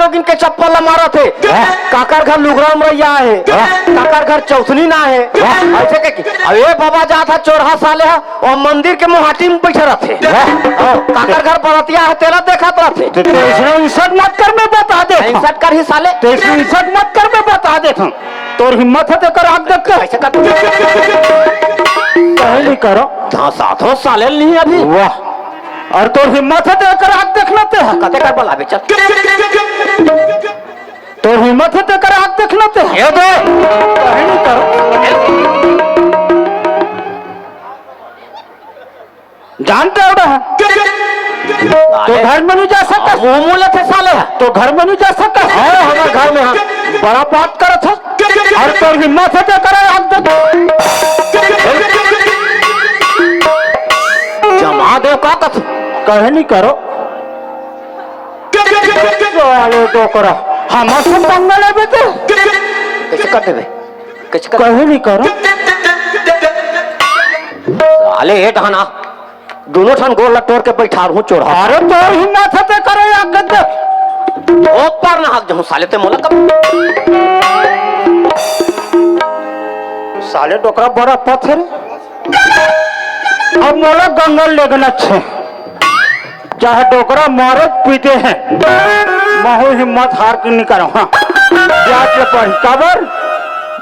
लोग इनके चप्पल मारा थे। काकर घर लुगरा मरैया है, काकर घर चौथनी ना है। ऐसे के अरे बाबा जा था चोरहा साले है और मंदिर के मुहाटी में बैठे रहते। काकर घर बरतिया है तेरा देखा रहते। इंसट मत कर, मैं बता दे। इंसट कर ही साले, इंसट मत कर, मैं बता दे। तोर हिम्मत है तेकर आग देख के ऐसे कर नहीं करो। हाँ साथों साले नहीं अभी। वाह, और तोर हिम्मत है तेकर आग देख लेते हैं। कते कर बोला बेचा तोर हिम्मत है तेकर आग देख लेते हैं। ये दे नहीं करो, जानते हो ना तो घर में नहीं जा सकता। मुंह थे साले तो घर में नहीं जा सकता। हमारे घर में बड़ा बात कर था और तोर हिम्मत है तेकर आग देख। जमा दे का कथ कहे नहीं करो तो करो हम सब पंगल है बेटे। कैसे कर देवे कैसे कर कहे नहीं करो साले हे ढाना दोनों ठन गोल लटोर के बैठा हूँ चोरा। अरे तो हिम्मत है करे आग देख। ऊपर ना हाथ जाऊं साले ते मोला कब साले डोकरा बड़ा पत्थर। अब मोला गंगल लेगन अच्छे चाहे डोकरा मारे पीते हैं महू हिम्मत हार के नहीं करो। हाँ जाके पढ़ी कबर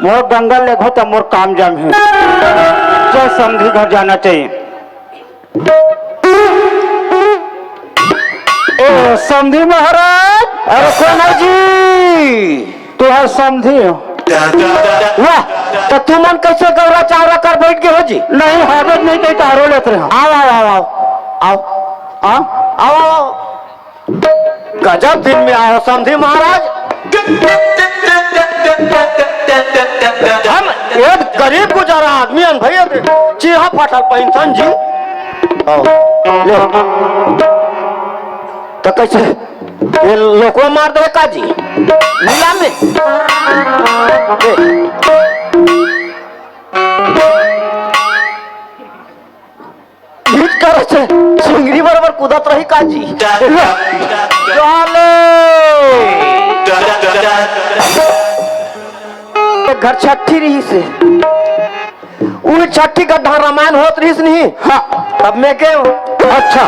मोर गंगल लेगो तो मोर काम जाम है। जो समझी घर जाना चाहिए। ए समझी महाराज। अरे सोना जी तो है समझी वाह तो तू मन कैसे गौरा चावरा कर बैठ गए हो जी। नहीं हाबत नहीं कहीं तारो लेते हैं। आओ आओ आओ आओ आओ आओ आओ गजब दिन में आओ समझे महाराज। हम एक गरीब गुजारा आदमी है भैया चीहा फाटल पेंशन जी। आओ ले तो कैसे ये लोको मार दे का जी नीला में करे छे सिंगरी बराबर कूदत रही का जी। घर छठी रही से वही छठी गड्ढा रामायण होत रही नहीं। हाँ तब मैं के अच्छा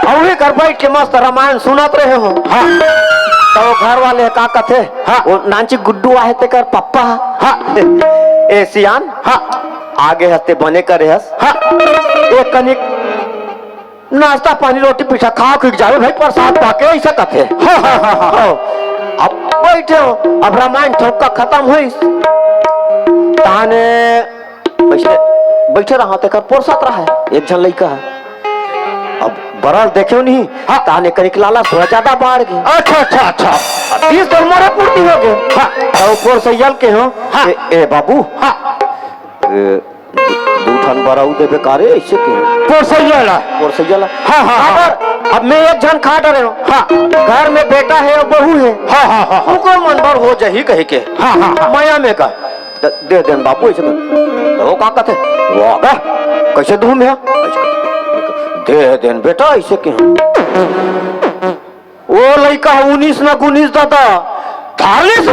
वही घर बैठ के मस्त रामायण सुनत रहे हो। हाँ तो घर वाले का कथे। हाँ वो नांची गुड्डू आए थे कर पप्पा। हाँ ए सियान। हाँ आगे हस्ते बने करे हस। हाँ एक कनिक नाश्ता पानी रोटी पीछा खा खिक जावे भाई प्रसाद पाके ऐसा कथे। हाँ हाँ हाँ हाँ अब बैठे हो अब रामायण ठोका खत्म हुई ताने बैठे रहा तेकर पोरसत रहा है एक जन लड़का है। अब बरल देखे नहीं। हाँ ताने कनिक लाला थोड़ा ज्यादा बढ़ गए। अच्छा अच्छा अच्छा 20 तो मोरे पूर्ति हो गए। हाँ तो पोर सैयल के हो। हाँ ए बाबू। हाँ दूठन बराऊ दे बेकारे ऐसे के पोर सैयल। हाँ हाँ अब मैं एक जन खा डरे हूँ। हाँ घर में बेटा है और बहू है। हाँ हाँ हाँ उनको मन भर हो जाही कहे के। हाँ हाँ माया में का दे देन बाबू ऐसे तो वो का कहते वाह कैसे दूं मैं दे देन बेटा ऐसे के। वो लड़का 19 ना 19 दादा 40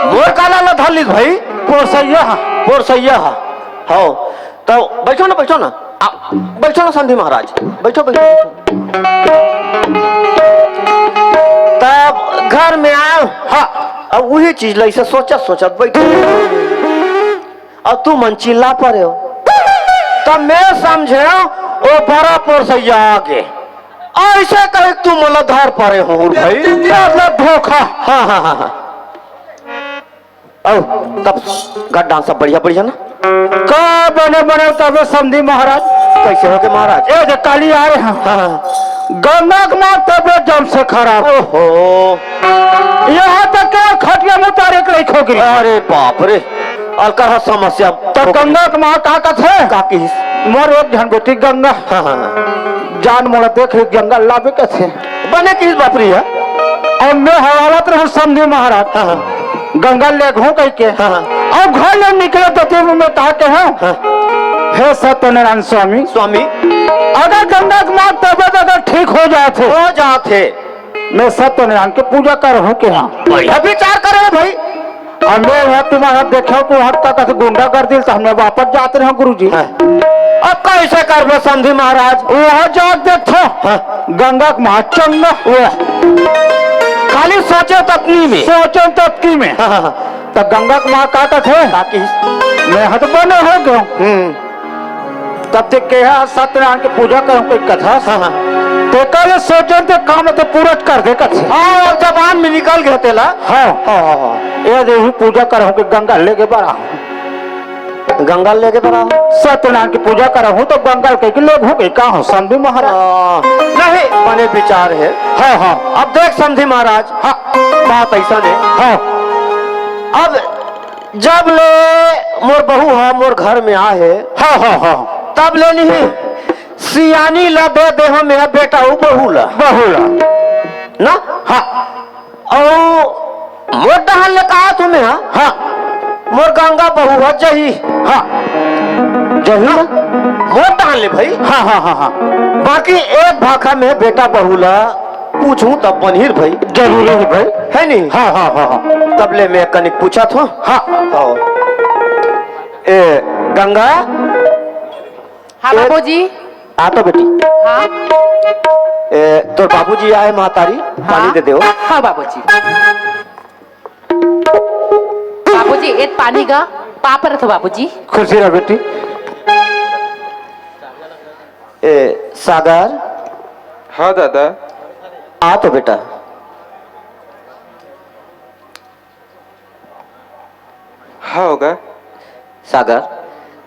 मोर काला ला धालिस भाई पोरसैया हाँ तो बैठो ना बैठो ना संधि महाराज बैठो तब घर में आओ। हाँ अब वही चीज लाई से सोचत बैठो अब तू मन चिल्ला पड़े हो तब मैं समझे ओ बड़ा पोरसैया आगे ऐसे कहे तू मतलब धार पड़े हो भाई मतलब धोखा। हाँ हाँ हाँ हाँ तब गड्ढा सब बढ़िया ना का बने तब समझी महाराज। कैसे हो के महाराज ए जो काली आए हैं। हाँ गंगा के माँ तबियत जम से खराब। ओहो यहाँ तक खटिया में तारे के रखो गिरी। अरे बाप रे अलकर समस्या तो गंगा के माँ का थे काकी मोर एक जन बेटी गंगा। हाँ हाँ जान मोड़ा देख रही गंगा लाभे कैसे बने किस बापरी है। और मैं हवालत रहा समझे महाराज। हाँ गंगा ले घो कह के। हाँ और घर ले निकले तो में कहा के हैं हे सत्यनारायण स्वामी स्वामी अगर गंगा के माँ तबियत अगर जाते हो जाते। मैं सत्यनारायण की पूजा कर रहा हूँ के यहाँ बढ़िया विचार करे भाई। और मैं यहाँ तुम्हारा देखा तो हर तक गुंडा कर दी तो हमें वापस जाते रहे गुरु जी। अब कैसे कर समझी महाराज? वहाँ जा देखो गंगा के महाचंगा खाली सोचे तकनी में सोचो तत्की में तो गंगा के माँ काटत है ताकि मैं हद बने हो गया। तब तक के सत्यनारायण की पूजा करूँ कोई कथा तो कल सोचे तो काम तो पूरा कर दे कथे। हाँ जबान में निकल गए तेला। हाँ ये देखो पूजा करूँ कि गंगा लेके बड़ा गंगा लेके बड़ा सत्यनारायण की पूजा करा हूँ तो गंगा के लोग हो गए कहा हूँ समझी महाराज। नहीं बने विचार है। हाँ हाँ अब देख समझी महाराज। हाँ बात ऐसा नहीं। हाँ अब जब ले मोर बहू है मोर घर में आए हाँ हाँ हाँ तब ले नहीं सियानी ला दे दे हम मेरा बेटा वो बहुला ना। हाँ और मोर डहल ने कहा तुम्हें हाँ मोर गंगा बहू है जही। हाँ जही मोर डहल ले भाई। हाँ हाँ हाँ हाँ बाकी एक भाखा में बेटा बहुला पूछूं तब बनहिर भाई जरूरी है भाई है नहीं। हाँ हाँ हाँ हाँ तब ले मैं कनिक पूछा था। हाँ ए गंगा। हाँ बाबूजी। आ तो बेटी हाँ तो बाबूजी आए मातारी पानी दे दो। हाँ बाबूजी। बाबूजी एक पानी का पापर था बाबूजी। खुशी रह बेटी। सागर। हाँ दादा। आ तो बेटा हाँ होगा। सागर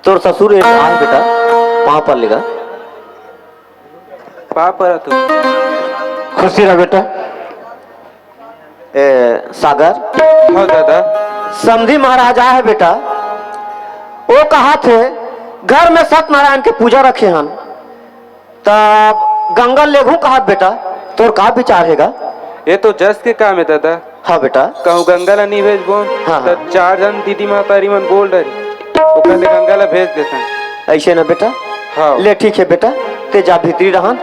तोर ससुर आए बेटा वहां पर लेगा पापा तू। खुशी रह बेटा। सागर। हाँ दादा। समधी महाराज आए है बेटा। वो कहा थे घर में सत्यनारायण के पूजा रखे हम तब गंगा लेगू कहा बेटा तोर का विचार हैगा? ये तो जस के काम है दादा। हाँ बेटा। कहूँ गंगा ला नहीं भेज बोन हाँ, तो 4 जन दीदी मातारी मन बोल रही वो कहते गंगा ला भेज देता है। ऐसे ना बेटा। हाँ ले ठीक है बेटा ते जा भीतरी रहन।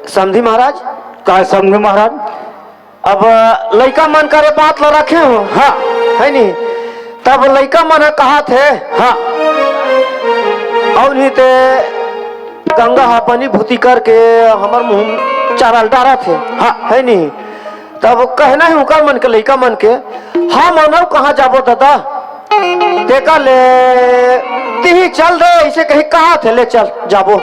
समधी महाराज का समझे महाराज। अब लड़का मन करे बात ला रखे हो। हाँ है नहीं तब लड़का मन कहा थे। हाँ और नहीं ते गंगा हापनी भूति करके हमार मुंह चारल डारा थे। हाँ है नहीं तब कहना है उनका मन के लड़का मन के हाँ मानव कहाँ जाबो दादा देखा ले ती चल दे ऐसे कहीं कहा थे ले चल जाबो।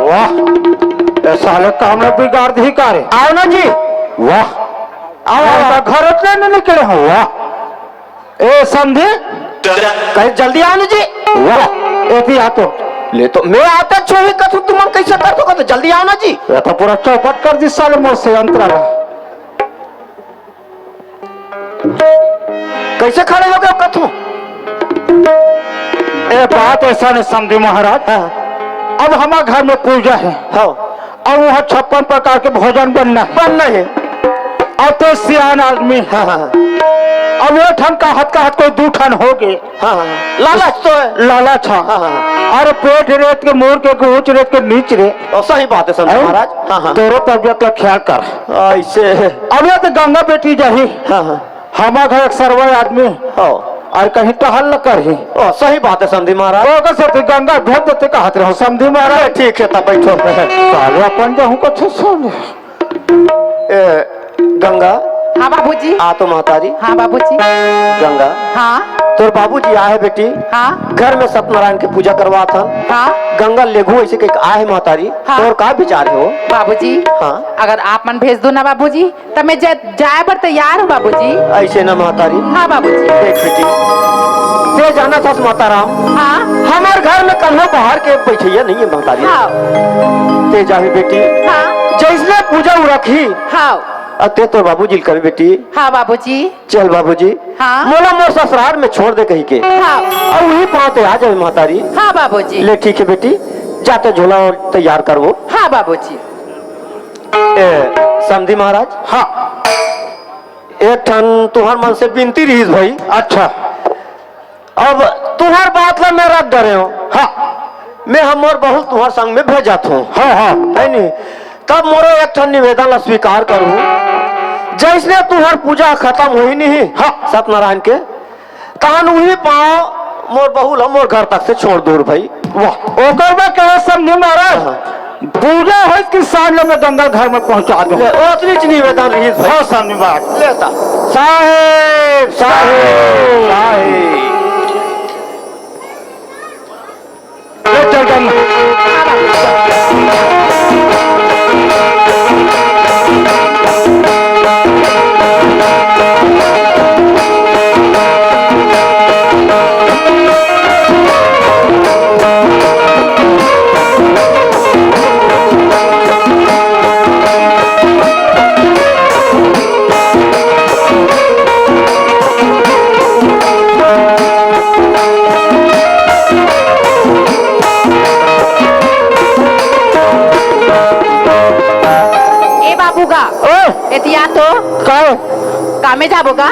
वाह ऐसा काम में बिगाड़ दी कारे। आओ ना जी। वाह आओ घर उतने नहीं निकले हो। वाह ए समझे कहीं जल्दी आओ ना जी। वाह एती आ तो ले तो मैं आता छोड़ी कथू तुम कैसे कर दो जल्दी आओ ना जी। ये तो पूरा चौपट कर दी साले मुझसे अंतरा कैसे खड़े हो गए कथू? ए बात ऐसा नहीं समझी महाराज। अब हमारे घर में पूजा है। हाँ अब वहाँ 56 प्रकार के भोजन बनना है। बनना है। अब तो सियान आदमी है। हाँ हाँ अब वो ठन का हाथ कोई 2 ठन हो गए। हाँ हाँ लालच तो है। लालच हाँ हाँ अरे पेट रेत के मोर के ऊंच रेत के नीच रे। और सही बात है समझे महाराज। हाँ हाँ तेरे तबियत का ख्याल कर। ऐसे अब ये तो गंगा बेटी जाही। हाँ हाँ हमारे घर एक सरवर आदमी हाँ और कहीं टहल न कर ही। ओ सही बात है समझी महाराज। तो से गंगा भेज देते कहते रहो समझी महाराज। ठीक है तब बैठो। साले अपन जाऊँ कच्छे सुन। गंगा। हाँ बाबूजी। आ तो महतारी। हाँ बाबूजी। गंगा हाँ तोर बाबूजी आए बेटी हाँ घर में सत्यनारायण की पूजा करवा था। हाँ गंगा लेगू ऐसे कहीं आए महतारी। हाँ। तोर का विचार है वो? बाबूजी। हाँ अगर आप मन भेज दो ना बाबूजी तब मैं जाए पर तैयार हूँ बाबूजी। ऐसे ना महतारी। हाँ बाबूजी। देख बेटी ते जाना था माता राम। हाँ हमारे घर में कल बाहर के बैठिया नहीं है महतारी। हाँ ते जाही बेटी हाँ जैसे पूजा रखी हाँ अते तो बाबूजी कभी बेटी। हाँ बाबूजी। चल बाबूजी। हाँ मोला मोर ससुराल में छोड़ दे कहीं के हाँ और वही पाते आ जाए महतारी। हाँ बाबूजी। ले ठीक है बेटी जाते झोला और तैयार कर वो। हाँ बाबूजी। समधी महाराज। हाँ एक ठन तुहार मन से विनती रही भाई। अच्छा अब तुहार बात ला मेरा मत डरे हो। हाँ मैं हम और बहुत तुम्हारे संग में भेजा हूँ। हाँ हाँ है नहीं, तब मोरो एक ठन निवेदन ला स्वीकार करूँ। जैसे तुम्हार पूजा खत्म हुई नहीं, हाँ सत्यनारायण के तान वही पाओ मोर बहुल हम मोर घर तक से छोड़ दूर भाई। वाह ओकर में कहे सब नहीं महाराज पूजा है कि साल में गंगा घर में पहुंचा दो। ओतनी निवेदन रही भाई। बहुत सामने बात लेता साहेब साहेब साहेब ले चल गंगा। ए बाबूगा एतिया तो कहो कामे जाबोगा।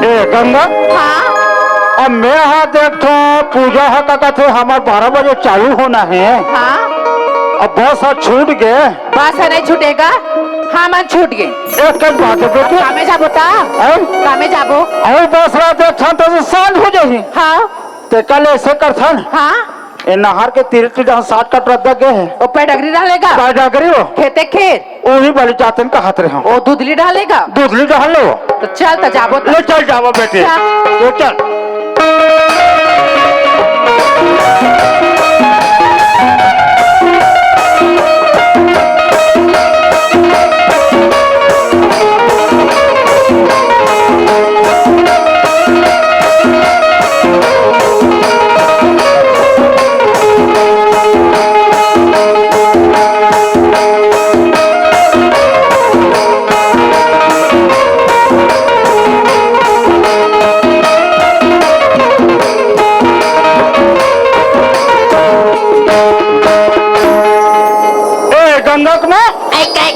ए गंगा हाँ अब मैं यहाँ देखो पूजा है का कहते हमारे 12 बजे चालू होना है। हाँ अब बस आज छूट गए। बस नहीं छूटेगा। हाँ मन छूट गए। एक बात है बेटी कामे जाबो ता कामे जाबो। और बस रात देखा तो साल हो जाए हाँ तो कल ऐसे करथन हाँ ए नहर के तीर के जहाँ 60 कट रद्दा गए हैं ऊपर डगरी डालेगा। काय डगरी हो खेते खेत वही वाले जाते हैं कहत रहे हो ओ दूधली डालेगा। दूधली डाल लो तो चल तो जाबो ले चल जाओ बेटे चल। ले चल।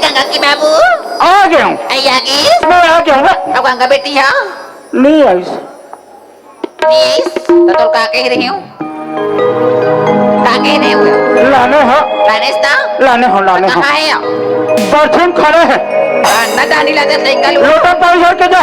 गंगा की बाबू आ गया हूँ आई आगे मैं आ गया हूँ अब गंगा बेटी है नहीं आई नीस तो तो का कह रही हूँ का कह रहे हुए लाने हो रानेस्ता लाने हो कहाँ है परचून खड़े हैं ना दानी लाते साइकिल लोटा पानी भर के जा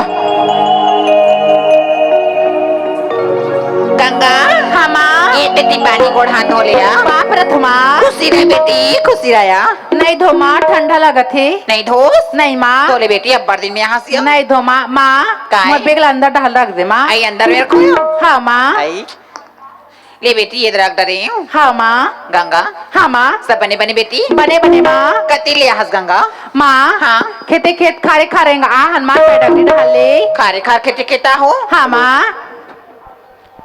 गंगा हाँ माँ ये बेटी पानी को हाथ धो लिया बाप रे थमा खुशी रहे बेटी खुशी रहा नहीं धो माँ ठंडा लगत है। नहीं धोस नहीं माँ बोले बेटी अब बड़ दिन में यहाँ से नहीं धो माँ माँ काहे? मत बेगला अंदर डाल रख दे माँ। आई अंदर मेरे को हाँ माँ आई ले बेटी ये रख डरे हूँ हाँ माँ गंगा हाँ माँ सब बने बने बेटी बने बने माँ कति ले हंस गंगा माँ हाँ खेते खेत खारे खारेंगा आ हनुमान पे डगरी डाल ले खारे खार खेते खेता हो हाँ माँ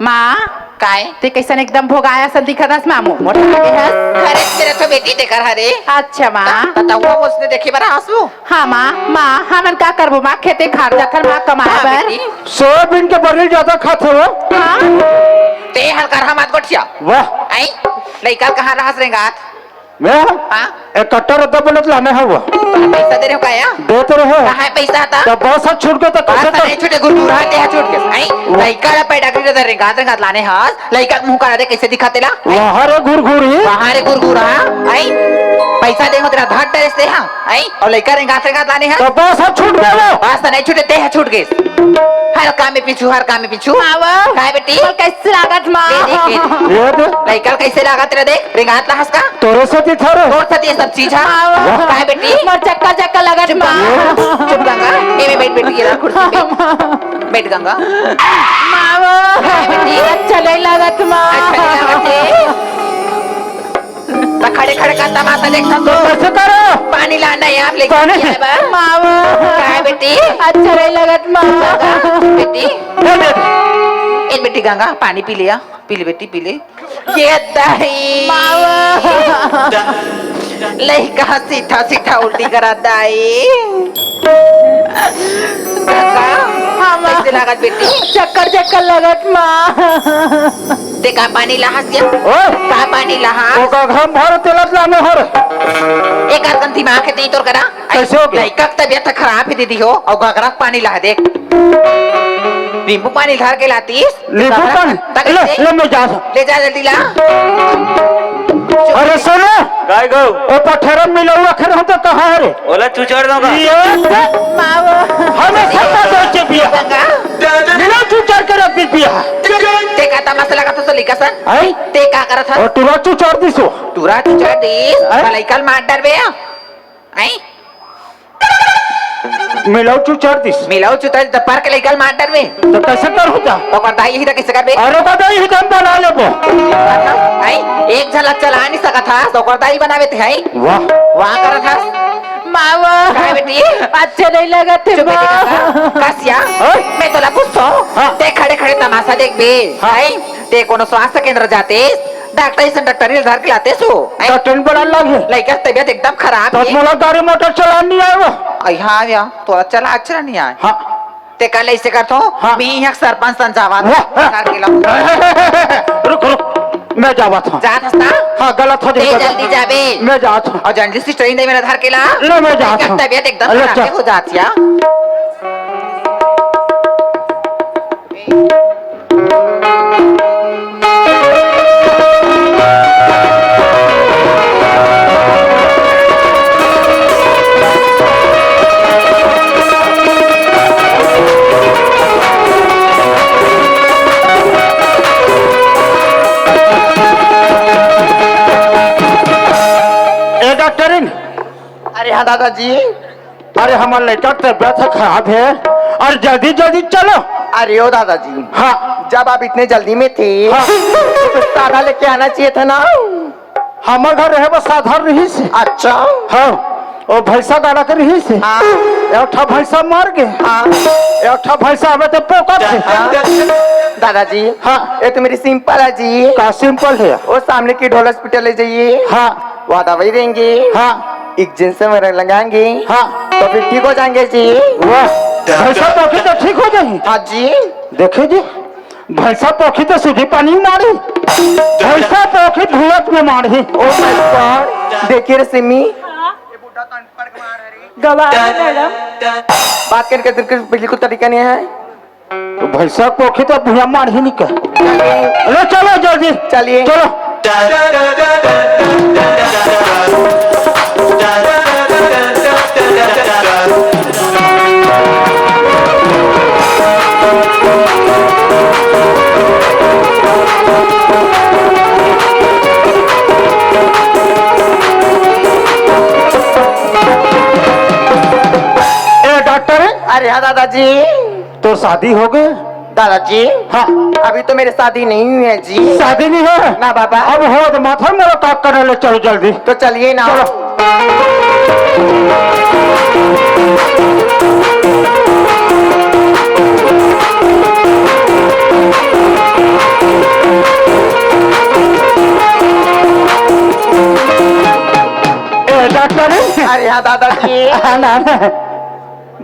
माँ काय ते कैसन एकदम भोगाया सा दिखा था मामू मोटा आगे है। अरे तेरे तो बेटी देखकर हरे अच्छा माँ बताओ उसने देखे बरा हंसू हाँ माँ हमन का करबो माँ खेते खार जाकर माँ कमाए हाँ बर बेटी सोयाबीन के बड़े ज्यादा खाते हो हाँ ते हल्का हम मत गोटिया वाह आई लइका कहाँ रहस रेंगा मैं हाँ एक कट्टा रद्दा बोलत लाने है वो पैसा दे रहे हो काया देते रहे कहाँ है पैसा आता तो बहुत सा छूट गया तो कैसे पैसा नहीं छूटे गुरु रहा ते छूट के आई लइका ला पैडा कर दे रेंगा लाने हंस लइका मुंह करा दे कैसे दिखाते ला वहाँ रे घुरघुरी वहाँ रे गुरगुरा आई पैसा दे तेरा धाट डरेस दे हाँ आई और लइका रेंगा लाने हैं तो बहुत सा छूट गया पैसा नहीं छूटे ते छूट गए हर काम में पीछू काय बेटी कैसे लागत माँ ये दे लइका कैसे लगा तेरा देख रेंगात ला हंस का तोरे से दिखा रे तोड़ सकती है सब चीज हाँ काय बेटी मोर चक्का चक्का लगत माँ चुप गंगा ए में बैठ बेटी गिरा कुर्सी पे बैठ गंगा माँ बेटी अच्छा नहीं लागत माँ तो खड़े खड़े का तमाशा देखता तो कैसे करो पानी लाना है आप लेके पानी? आए बा। माँ काय बेटी अच्छा नहीं लगत माँ बेटी ए बेटी गंगा पानी पी लिया पी ले बेटी पी ले ये दही लइका सीधा सीधा उल्टी करा दाई गंगा कैसे लागत बेटी चक्कर चक्कर लगत माँ देखा पानी लहास या ओए का पानी लहा वो गघम भर तेलत लाने हो रे एक आध गंती माँ के नहीं तोड़ करा कैसे हो गया? लइका की तबीयत खराब ही दीदी हो और घगरा पानी ला देख नींबू पानी धार के लातीस नींबू पानी ले मैं जा ले जा जल्दी ला। अरे सुनो काय गो ओ पठेरा मिलौआ खर हम तो कहां है रे ओला चुचड़ दूंगा हमें सत्ता सोचे पिया गंगा मिलो चुचड़ के रख पिया ते का तमाशा लगा तो लिखा सन आई ते का करत था और तुरा चुचड़ दिसो टूरा चुचड़ दिस भलाई कल मार डर बे आई मिलो चुचड़ दिस मिलाओ चुचड़ तो पर के लेकल मार डर बे तो कैसे कर होता तो करता ही तो कैसे कर बे अरे बता ही हम बना लेबो आई एक झलक चला नहीं सका था तो करता ही बनावे थे आई वाह वहां कर था मावा काय बेटी अच्छे नहीं लगा थे चुप बेटी काका कासिया मैं तो लगूं हाँ। ते खड़े खड़े तमाशा देख बे आई ते कोनो स्वास्थ्य केंद्र जाते डॉक्टर से डॉक्टरी धर के लाते सो डॉक्टर बड़ा लगे लड़का तबीयत एकदम खराब तो है मोला गाड़ी मोटर चलानी आयो आई हां या तो चला अच्छा नहीं आए हां ते कल ऐसे करतो हाँ। मैं यहाँ सरपंच संजावा वाह। धर के लाऊं रुक रुक मैं जावा था जा हस्ता हां गलत हो ते जल्दी जाबे मैं जात हूं और जल्दी से ट्रेन दे मेरा धर के ला ले मैं जात लड़का हूं तबीयत एकदम अरे खराब चल। हो जाती है ए डॉक्टरिन अरे हाँ दादाजी। अरे हमारा लड़का तबियत खराब है और जल्दी जल्दी चलो अरे ओ दादाजी, हाँ जब आप इतने जल्दी में थे हाँ। तो सादा लेके आना चाहिए था ना। हमारे घर रहे बस साधारण रही से अच्छा हाँ और भैंसा गाड़ा कर रही से हाँ एक भैंसा मार गए हाँ एक भैंसा हमें तो पोका थे दादाजी। हाँ। ये तो मेरी सिंपल है जी। का सिंपल है वो सामने की ढोल हॉस्पिटल ले जाइए, हाँ वहाँ दवाई देंगे, हाँ इंजेक्शन वगैरह लगाएंगे, हाँ तो फिर ठीक हो जाएंगे जी। वाह भैंसा पोखी तो ठीक हो जाएगी हाँ जी। देखे जी भैंसा पोखी तो सीधी पानी मारी भैंसा पोखी भूत में मारी ओ माय गॉड, देखिए रे सिमी, गवाह मैडम बात करके बिल्कुल को तरीका नहीं है। तो भैंसा पोखी तो भूया मार ही नहीं कर अरे चलो जल्दी चलिए। चलो ए डॉक्टर अरे हाँ दादाजी। तो शादी हो गई दादाजी हाँ अभी तो मेरी शादी नहीं हुई है जी। शादी नहीं है ना बाबा। अब हो तो माथा मेरा काट करने ले चलो जल्दी तो चलिए ना। ए डॉक्टर अरे हाँ दादाजी। ना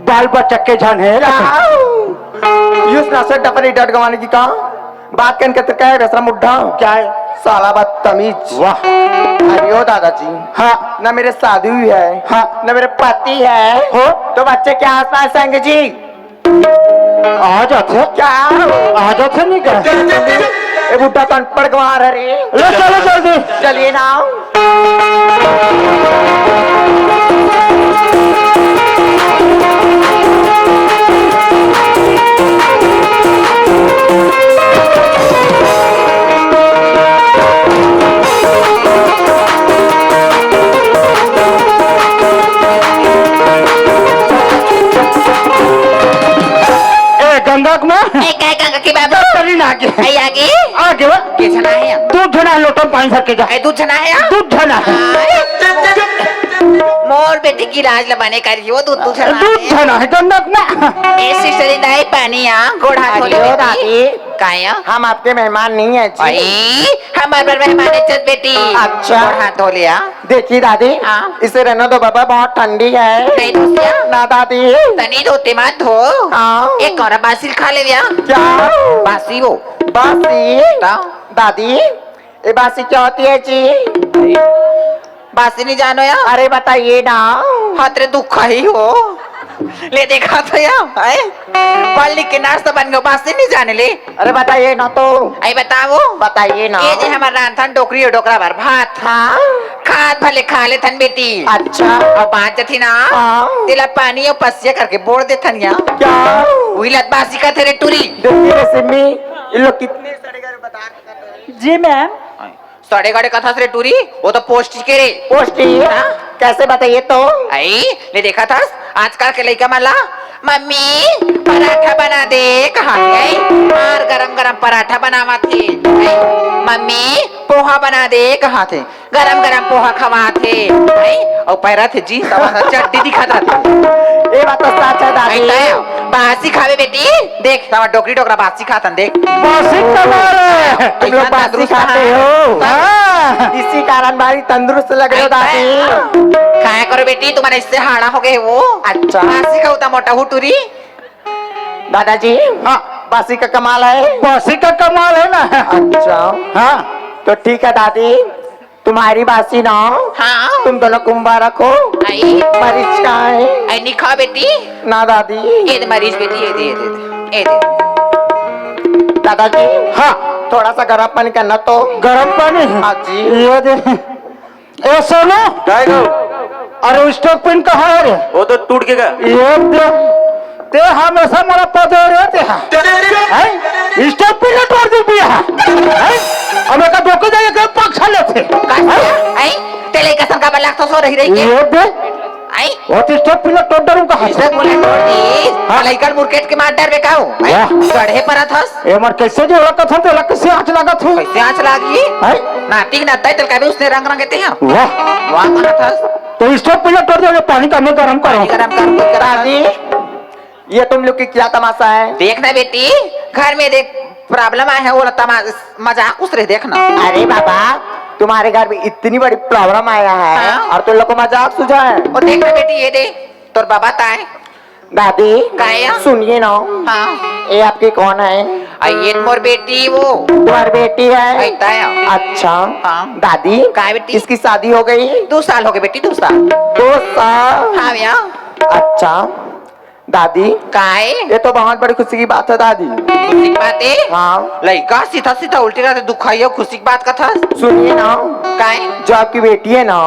बाल बच्चा के जान है यूज ना से डबल डट गवाने की कहा बात करके तो क्या है वैसा मुड्ढा क्या है साला बदतमीज। वाह अरे ओ दादाजी, हाँ न मेरे शादी हुई है, हाँ न मेरे पति है, हो तो बच्चे क्या आसपास आएंगे जी? आ जाते क्या आ जाते नहीं कर ये बुढ़ा तो अनपढ़ गंवार है रे। ले चलो जल्दी चलिए ना। गंगा में ए काय गंगा की बाबू डॉक्टरिन आगे आई आगे आगे वा के जना है दूध झना लोटन पानी भर के जा ए दूध जना है दूध झना मोर बेटे की लाज लबाने का रही हो दूध दूध जना दूध झना है गंगा में ए सिस्टर दाई पानी आ गोड़ा धोले अरे ओ बेटी दादी, काया हम आपके मेहमान नहीं है जी। आई हमार पर मेहमान इज्जत बेटी अच्छा। गोड़ हाथ धो लिया देखिए दादी, हाँ। इसे रहने दो बाबा, बहुत ठंडी है। नहीं धोतिया ना दादी। तनी धोते मत धो हाँ। एक और बासिल खा ले दिया क्या बासी वो बासी? बताओ दादी ये बासी क्या होती है जी? बासी नहीं जानो या अरे बताइए ना। हाथ रे दुख ही हो ले देखा तो या पढ़ लिख के नाश्ता बन गया बात से नहीं जाने ले। अरे बताइए ना तो, आई बताओ बताइए ना। ये जे हमारा रांधन डोकरी और डोकरा भर भात हाँ खात भले खा ले थन बेटी। अच्छा और बात थी ना हाँ। तिला पानी और पसिया करके बोल दे थन या क्या वही लत बासी का तेरे टूरी। देखिए रे सिमी, ये लोग कितने सड़े गए बता के। जी मैम। सड़े गड़े कथा से टूरी वो तो पोस्ट के रे पोस्टी कैसे बताइए तो। आई ले देखा था आजकल के लड़का माला मम्मी पराठा बना दे कहा गई और गरम गरम पराठा बनावा थे। आई, मम्मी पोहा बना दे कहा थे गरम गरम पोहा खवा थे। आई, और पैरा थे जी तवा चट्टी दिखाता थे। ये बात तो सच है आई दादी। ताया, बासी खावे बेटी देख तवा डोकरी डोकरा बासी खातन देख। बासी कमाल है। तुम लोग बासी खाते हो हाँ। इसी कारण भारी तंदुरुस्त लग रहे हो दादी। खाया करो बेटी तुम्हारे इससे हाड़ा हो गए वो। अच्छा। बासी खाऊता मोटा हुटूरी। दादाजी हाँ बासी का कमाल है। बासी का कमाल है ना। अच्छा हाँ तो ठीक है दादी, तुम्हारी बासी ना हाँ तुम दोनों कुंभारा को आई मरीज का है आई नहीं खा बेटी। ना दादी। ये दे मरीज बेटी ये दे ये दे ये दे। दादाजी हाँ थोड़ा सा गर्म पानी करना तो। गरम पानी। हाँ जी। ये दे। ए सोनू, अरे स्टोव पिन कहाँ है रे? वो तो टूट के गया। ये दे। ते हमेशा मेरा पदे रहते हैं। स्टोव पिन ने तोड़ दी पिया है। अब एक धोखे जाए के पक्ष लेते। आई तेले का संका बलाक तो सो रही रही के। ये दे। आई वो तो स्टोव पिन ने तोड़ डरूं कहाँ इसे से? बोले तोड़ दी मलाइकल मुर्केट के मार डर बेकाओ। वाह। गढ़े पर थस ये मर कैसे जो लगा था तो लग कैसे आँच लगा था? कैसे आंच लागी है? नाटिक नाता तेल का भी उसने रंग रंगे थे हैं। वाह। वाह कहा थस तो स्टोव पिन ने तोड़ दिया, पानी का मैं गरम करूं। गरम कर कोई करा दादी ये तुम लोग की क्या तमाशा है। देखना बेटी घर में देख प्रॉब्लम आया है वो मजाक उस रहे देखना। अरे बाबा तुम्हारे घर में इतनी बड़ी प्रॉब्लम आया है हाँ। और तुम लोग को मजाक सूझा है। और देखना बेटी ये दे तोर बाबा ताए दादी काया? सुनिए ना, हाँ ये आपकी कौन है। ये मोर बेटी वो तुम्हारी बेटी है। आई ताया। अच्छा हाँ। दादी काय बेटी? इसकी शादी हो गई। 2 साल हो गए बेटी 2 साल। 2 साल। हाँ भैया अच्छा दादी काय ये तो बहुत बड़ी खुशी की बात है दादी। खुशी की बात है। हाँ लड़का सीधा सीधा उल्टी रहते दुखाई खुशी की बात का था। सुनिए ना, काय जो आपकी बेटी है ना